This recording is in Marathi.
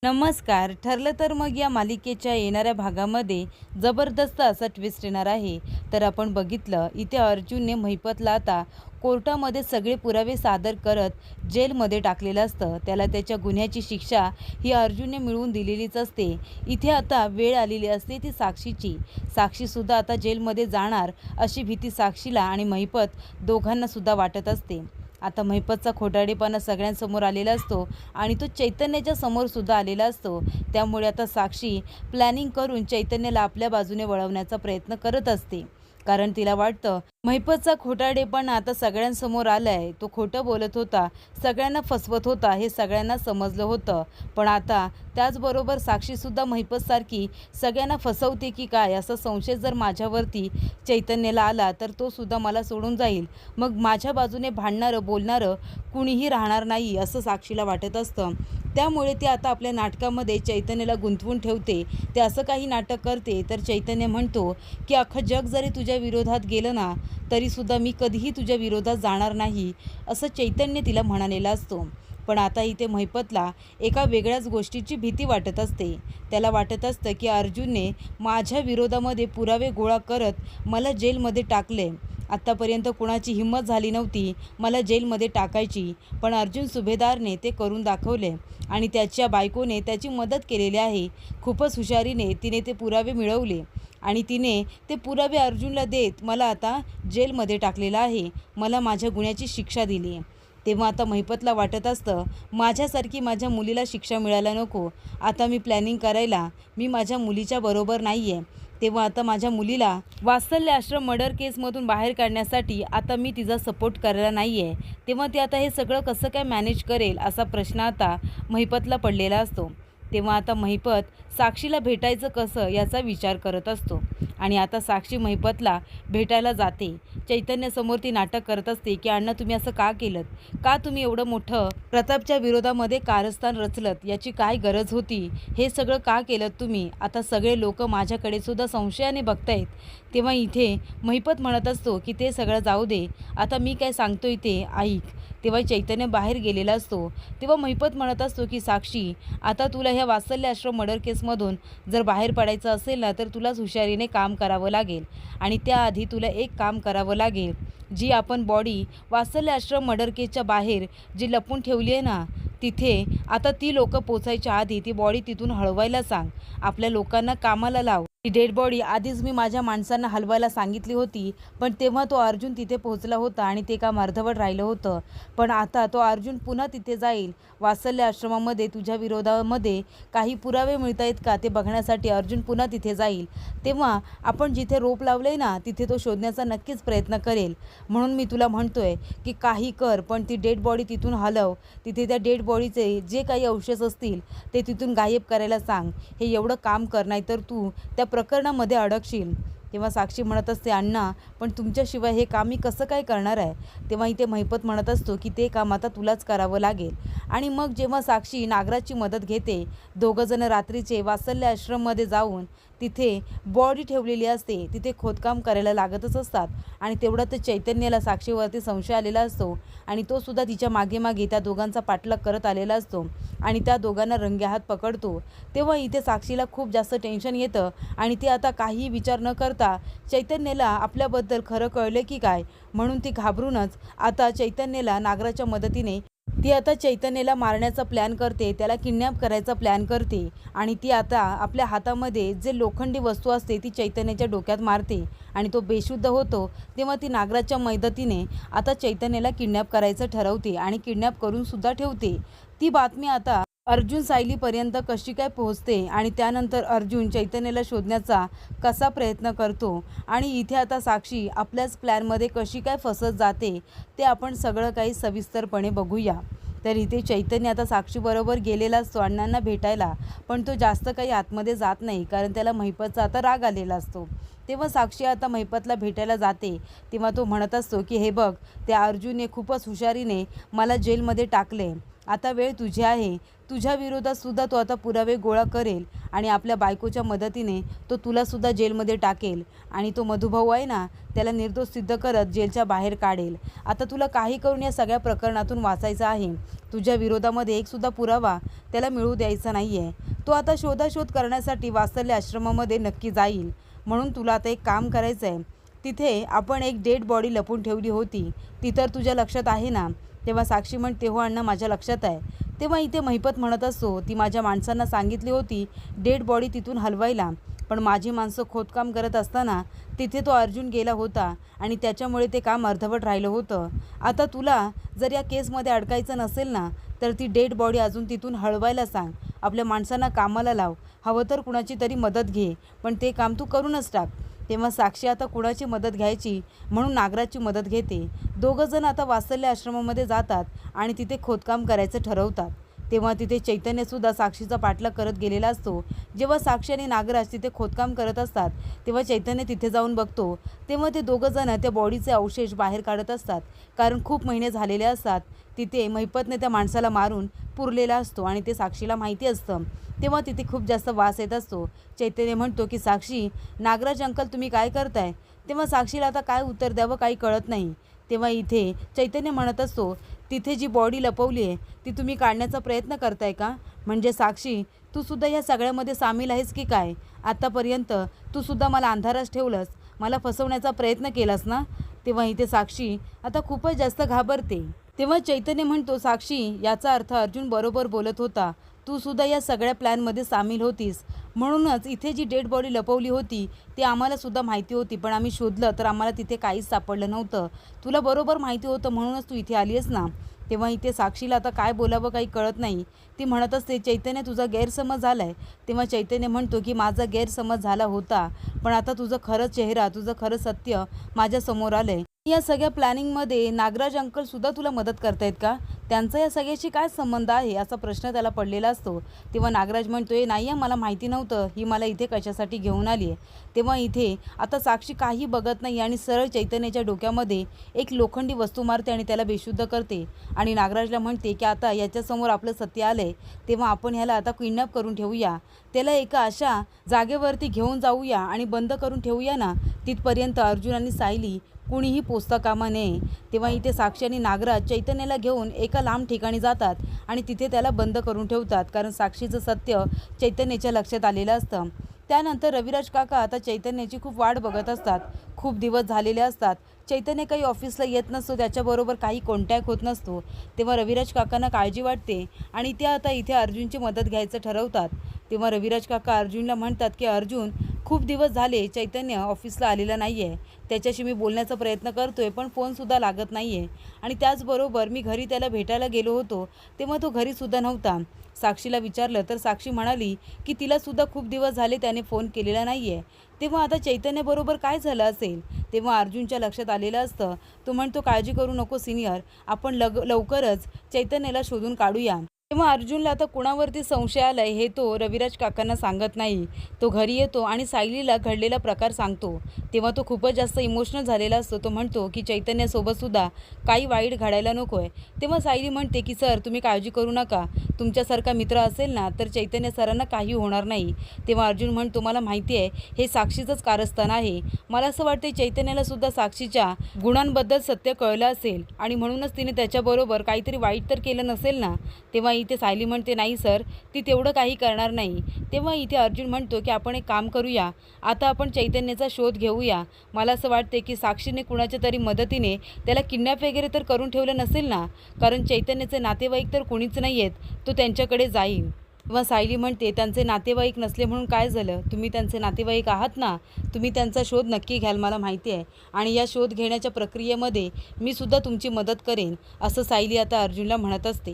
नमस्कार. ठरलं तर मग या मालिकेच्या येणाऱ्या भागामध्ये जबरदस्त असा ट्विस्ट येणार आहे. तर आपण बघितलं इथे अर्जुनने महिपतला आता कोर्टामध्ये सगळे पुरावे सादर करत जेलमध्ये टाकलेलं असतं. त्याला त्याच्या गुन्ह्याची शिक्षा ही अर्जुनने मिळवून दिलेलीच असते. इथे आता वेळ आलेली असते ती साक्षीची. साक्षीसुद्धा आता जेलमध्ये जाणार अशी भीती साक्षीला आणि महिपत दोघांनासुद्धा वाटत असते. आता महिपतचा खोटारडेपणा सगळ्यांसमोर आलेला असतो आणि तो चैतन्याच्या समोर सुद्धा आलेला असतो. त्यामुळे आता साक्षी प्लॅनिंग करून चैतन्याला आपल्या बाजूने वळवण्याचा प्रयत्न करत असते. कारण तिला वाटतं महिपतचा खोटारडेपणा आता सगळ्यांसमोर आलाय. तो खोटं बोलत होता, सगळ्यांना फसवत होता हे सगळ्यांना समजलं होतं. पण आता त्याचबरोबर साक्षीसुद्धा महिपतसारखी सगळ्यांना फसवते की काय असा संशय जर माझ्यावरती चैतन्याला आला तर तो सुद्धा मला सोडून जाईल. मग माझ्या बाजूने भांडणारं बोलणारं कुणीही राहणार नाही असं साक्षीला वाटत असतं. त्यामुळे ती आता आपल्या नाटकामध्ये चैतन्याला गुंतवून ठेवते. ते असं काही नाटक करते तर चैतन्य म्हणतो की अख्खं जग जरी तुझ्या विरोधात गेलं ना तरीसुद्धा मी कधीही तुझ्या विरोधात जाणार नाही असं चैतन्य तिला म्हणालेलं असतो. पण आता इथे महिपतला एका वेगळ्याच गोष्टीची भीती वाटत असते. त्याला वाटत असतं की अर्जुनने माझ्या विरोधामध्ये पुरावे गोळा करत मला जेलमध्ये टाकले. आत्तापर्यंत कुणाची हिंमत झाली नव्हती मला जेलमध्ये टाकायची, पण अर्जुन सुभेदारने ते करून दाखवले आणि त्याच्या बायकोने त्याची मदत केलेली आहे. खूपच हुशारीने तिने ते पुरावे मिळवले आणि तिने ते पुरावे अर्जुनला देत मला आता जेलमध्ये टाकलेलं आहे. मला माझ्या गुन्ह्याची शिक्षा दिली. तेव्हा आता महिपतला वाटत असतं माझ्यासारखी माझ्या मुलीला शिक्षा मिळायला नको. आता मी प्लॅनिंग करायला मी माझ्या मुलीच्या बरोबर नाही आहे. तेव्हा आता माझ्या मुलीला वात्सल्य आश्रम मर्डर केसमधून बाहेर काढण्यासाठी आता मी तिचा सपोर्ट करायला नाही आहे. तेव्हा ती आता हे सगळं कसं काय मॅनेज करेल असा प्रश्न आता महिपतला पडलेला असतो. तेव्हा आता महिपत साक्षीला भेटायचं कसं याचा विचार करत असतो आणि आता साक्षी महिपतला भेटायला जाते. चैतन्यासमोर ती नाटक करत असते की अण्णा तुम्ही असं का केलं, का तुम्ही एवढं मोठं प्रतापच्या विरोधामध्ये कारस्थान रचलत, याची काय गरज होती, हे सगळं का केलं तुम्ही. आता सगळे लोक माझ्याकडे सुद्धा संशयाने बघतायत. तेव्हा इथे महिपत म्हणत असतो की ते सगळं जाऊ दे, आता मी काय सांगतोय ते ऐक. तेव्हा चैतन्य बाहेर गेलेला असतो. तेव्हा महिपत म्हणत असतो की साक्षी आता तुला ह्या वात्सल्य आश्रम मर्डर केसमधून जर बाहेर पडायचं असेल ना तर तुलाच हुशारीने काम करावं लागेल आणि त्याआधी तुला एक काम करावं लागेल. जी आपण बॉडी वात्सल्य आश्रम मर्डर केसच्या बाहेर जी लपून ठेवली आहे ना तिथे आता ती लोक पोचायच्या आधी ती बॉडी तिथून हलवायला सांग. आपल्या लोकांना कामाला लाव. ती डेड बॉडी आधीच मी माझ्या माणसांना हलवायला सांगितली होती, पण तेव्हा तो अर्जुन तिथे पोहोचला होता आणि ते काम अर्धवट राहिलं होतं. पण आता तो अर्जुन पुन्हा तिथे जाईल. वात्सल्य आश्रमामध्ये तुझ्या विरोधामध्ये काही पुरावे मिळत आहेत का ते बघण्यासाठी अर्जुन पुन्हा तिथे जाईल. तेव्हा आपण जिथे रोप लावलंय ना तिथे तो शोधण्याचा नक्कीच प्रयत्न करेल. म्हणून मी तुला म्हणतोय की काही कर पण ती डेड बॉडी तिथून हलव. तिथे त्या डेड बॉडीचे जे काही अवशेष असतील ते तिथून गायब करायला सांग. हे एवढं काम कर, नाही तर तू त्या प्रकरणामध्ये अडकशील. तेव्हा साक्षी म्हणत असते अण्णा पण तुमच्याशिवाय हे काम मी कसं काय करणार आहे. तेव्हा इथे महिपत म्हणत असतो की ते काम आता तुलाच करावं लागेल. आणि मग जेव्हा साक्षी नागराजची मदत घेते, दोघंजणं रात्रीचे वात्सल्य आश्रममध्ये जाऊन तिथे बॉडी ठेवलेली असते तिथे खोदकाम करायला लागतच असतात. आणि तेवढं ते चैतन्याला साक्षीवरती संशय आलेला असतो आणि तो सुद्धा तिच्या मागे मागे त्या दोघांचा पाठलाग करत आलेला असतो आणि त्या दोघांना रंगेहात पकडतो. तेव्हा इथे साक्षीला खूप जास्त टेन्शन येतं आणि ती आता काहीही विचार न करता चैतन्याला आपल्याबद्दल खरं कळलं की काय म्हणून ती घाबरूनच आता चैतन्याला नागराच्या मदतीने ती आता चैतन्याला मारण्याचा प्लॅन करते, त्याला किडनॅप करायचा प्लॅन करते आणि ती आता आपल्या हातामध्ये जे लोखंडी वस्तू असते ती चैतन्याच्या डोक्यात मारते आणि तो बेशुद्ध होतो. तेव्हा ती नागराच्या मदतीने आता चैतन्याला किडनॅप करायचं ठरवते आणि किडनॅप करून सुद्धा ठेवते. ती बातमी आता अर्जुन सायलीपर्यंत कशी काय पोहोचते आणि त्यानंतर अर्जुन चैतन्याला शोधण्याचा कसा प्रयत्न करतो आणि इथे आता साक्षी आपल्याच प्लॅनमध्ये कशी काय फसत जाते ते आपण सगळं काही सविस्तरपणे बघूया. तर इथे चैतन्य आता साक्षीबरोबर गेलेला असतो अण्णांना भेटायला, पण तो जास्त काही आतमध्ये जात नाही कारण त्याला महिपतचा आता राग आलेला असतो. तेव्हा साक्षी आता महिपतला भेटायला जाते. तेव्हा तो म्हणत असतो की हे बघ त्या अर्जुनने खूपच हुशारीने मला जेलमध्ये टाकले. आता वेळ तुझी आहे. तुझ्या विरोधात सुद्धा तो आता पुरावे गोळा करेल आणि आपल्या बायकोच्या मदतीने तो तुलासुद्धा जेलमध्ये टाकेल आणि तो मधुभाऊ आहे ना, त्याला निर्दोष सिद्ध करत जेलच्या बाहेर काढेल. आता तुला काही करून या सगळ्या प्रकरणातून वाचायचं आहे. तुझ्या विरोधामध्ये एकसुद्धा पुरावा त्याला मिळू द्यायचा नाही आहे. तो आता शोधाशोध करण्यासाठी वात्सल्य आश्रमामध्ये नक्की जाईल. म्हणून तुला आता एक काम करायचं आहे. तिथे आपण एक डेड बॉडी लपवून ठेवली होती, ती तर तुझ्या लक्षात आहे ना? तेव्हा साक्षी म्हणते, हो अण्णा, माझ्या लक्षात आहे. तेव्हा इथे महिपत म्हणत असतो, ती माझ्या माणसांना सांगितली होती डेड बॉडी तिथून हलवायला, पण माझी माणसं खोदकाम करत असताना तिथे तो अर्जुन गेला होता आणि त्याच्यामुळे ते काम अर्धवट राहिलं होतं. आता तुला जर या केसमध्ये अडकायचं नसेल ना, तर ती डेड बॉडी अजून तिथून हलवायला सांग. आपल्या माणसांना कामाला लाव. हवं तर कुणाची तरी मदत घे, पण ते काम तू करूनच टाक. तेव्हा साक्षी आता कुणाची मदत घ्यायची म्हणून नागराजची मदत घेते. दोघंजण आता वात्सल्य आश्रमामध्ये जातात आणि तिथे खोदकाम करायचं ठरवतात. तेव्हा तिथे चैतन्यसुद्धा साक्षीचा पाठलाग करत गेलेला असतो. जेव्हा साक्षी आणि नागराज तिथे खोदकाम करत असतात तेव्हा चैतन्य तिथे जाऊन बघतो. तेव्हा ते दोघंजण त्या बॉडीचे अवशेष बाहेर काढत असतात, कारण खूप महिने झालेले असतात. तिथे महिपतने त्या माणसाला मारून पुरलेला असतो आणि ते साक्षीला माहिती असतं. तेव्हा तिथे खूप जास्त वास येत असतो. चैतन्य म्हणतो की साक्षी, नागराज अंकल तुम्ही काय करताय? तेव्हा साक्षीला आता काय उत्तर द्यावं काही कळत नाही. तेव्हा इथे चैतन्य म्हणत असतो, तिथे जी बॉडी लपवली आहे ती तुम्ही काढण्याचा प्रयत्न करताय का? म्हणजे साक्षी, तू सुद्धा या सगळ्यामध्ये सामील आहेस की काय? आत्तापर्यंत तू सुद्धा मला अंधारास ठेवलंस, मला फसवण्याचा प्रयत्न केलास ना? तेव्हा इथे साक्षी आता खूपच जास्त घाबरते. तेव्हा चैतन्य म्हणतो, साक्षी, याचा अर्थ अर्जुन बरोबर बोलत होता. तू सुद्धा या सगळ्या प्लॅनमध्ये सामील होतीस. म्हणूनच इथे जी डेड बॉडी लपवली होती ती आम्हालासुद्धा माहिती होती, पण आम्ही शोधलं तर आम्हाला तिथे काहीच सापडलं नव्हतं. तुला बरोबर माहिती होतं म्हणूनच तू इथे आली आहेस ना? तेव्हा इथे साक्षीला आता काय बोलावं काही कळत नाही. ती म्हणत असते, चैतन्य तुझा गैरसमज झाला आहे. तेव्हा चैतन्य म्हणतो की माझा गैरसमज झाला होता, पण आता तुझं खरं चेहरा, तुझं खरं सत्य माझ्यासमोर आलं आहे. या सगळ्या प्लॅनिंगमध्ये नागराज अंकलसुद्धा तुला मदत करतायत का? त्यांचा या सगळ्याशी काय संबंध आहे असा प्रश्न त्याला पडलेला असतो. तेव्हा नागराज म्हणतोय, नाही आहे, मला माहिती नव्हतं ही मला इथे कशासाठी घेऊन आली आहे. तेव्हा इथे आता साक्षी काही बघत नाही आणि सरळ चैतन्याच्या डोक्यामध्ये एक लोखंडी वस्तू मारते आणि त्याला बेशुद्ध करते आणि नागराजला म्हणते की आता याच्यासमोर आपलं सत्य आलं आहे, तेव्हा आपण ह्याला आता किडनॅप करून ठेवूया. त्याला एका अशा जागेवरती घेऊन जाऊया आणि बंद करून ठेवूया ना, तिथपर्यंत अर्जुन आणि सायली कुणीही पोचता कामा नये. तेव्हा इथे साक्षी आणि नागराज चैतन्याला घेऊन एका लांब ठिकाणी जातात आणि तिथे त्याला बंद करून ठेवतात, कारण साक्षीचं सत्य चैतन्याच्या लक्षात आलेलं असतं. त्यानंतर रविराज काका आता चैतन्याची खूप वाट बघत असतात. खूप दिवस झालेले असतात. चैतन्य काही ऑफिसला येत नसतो, त्याच्याबरोबर काही कॉन्टॅक्ट होत नसतो. तेव्हा रविराज काकांना काळजी वाटते आणि ते आता इथे अर्जुनची मदत घ्यायचं ठरवतात. तेव्हा रविराज काका अर्जुनला म्हणतात की अर्जुन, खूप दिवस झाले चैतन्य ऑफिसला आलेला नाही आहे. त्याच्याशी मी बोलण्याचा प्रयत्न करतोय, पण फोनसुद्धा लागत नाही आहे. आणि त्याचबरोबर मी घरी त्याला भेटायला गेलो होतो तेव्हा तो घरीसुद्धा नव्हता. साक्षीला विचारलं तर साक्षी म्हणाली की तिलासुद्धा खूप दिवस झाले त्याने फोन केलेला नाही आहे. तेव्हा आता चैतन्यबरोबर काय झालं असेल? तेव्हा अर्जुनच्या लक्षात आलेलं असतं. तो म्हणतो, काळजी करू नको सिनियर, आपण लवकरच चैतन्याला शोधून काढूया. तेव्हा अर्जुनला आता कुणावरती संशय आलाय हे तो रविराज काकांना सांगत नाही. तो घरी येतो आणि सायलीला घडलेला प्रकार सांगतो. तेव्हा तो खूपच जास्त इमोशनल झालेला असतो. तो म्हणतो की चैतन्यासोबतसुद्धा काही वाईट घडायला नको आहे. तेव्हा सायली म्हणते की सर, तुम्ही काळजी करू नका, तुमच्यासारखा मित्र असेल ना तर चैतन्य सरांना काही होणार नाही. तेव्हा अर्जुन म्हणतो, मला माहिती आहे हे साक्षीचंच कारस्थान आहे. मला असं वाटते चैतन्यालासुद्धा साक्षीच्या गुणांबद्दल सत्य कळलं असेल आणि म्हणूनच तिने त्याच्याबरोबर काहीतरी वाईट तर केलं नसेल ना? तेव्हा इथे सायली म्हणते, नाही सर, ती तेवढं काही करणार नाही. तेव्हा इथे अर्जुन म्हणतो की आपण एक काम करूया, आता आपण चैतन्याचा शोध घेऊया. मला असं वाटते की साक्षीने कुणाच्या तरी मदतीने त्याला किडनॅप वगैरे तर करून ठेवलं नसेल ना, कारण चैतन्याचे नातेवाईक तर कोणीच नाही आहेत, तो त्यांच्याकडे जाईल. तेव्हा सायली म्हणते, त्यांचे नातेवाईक नसले म्हणून काय झालं? तुम्ही त्यांचे नातेवाईक आहात ना, तुम्ही त्यांचा शोध नक्की घ्याल, मला माहिती आहे, आणि या शोध घेण्याच्या प्रक्रियेमध्ये मी सुद्धा तुमची मदत करेन, असं सायली आता अर्जुनला म्हणत असते.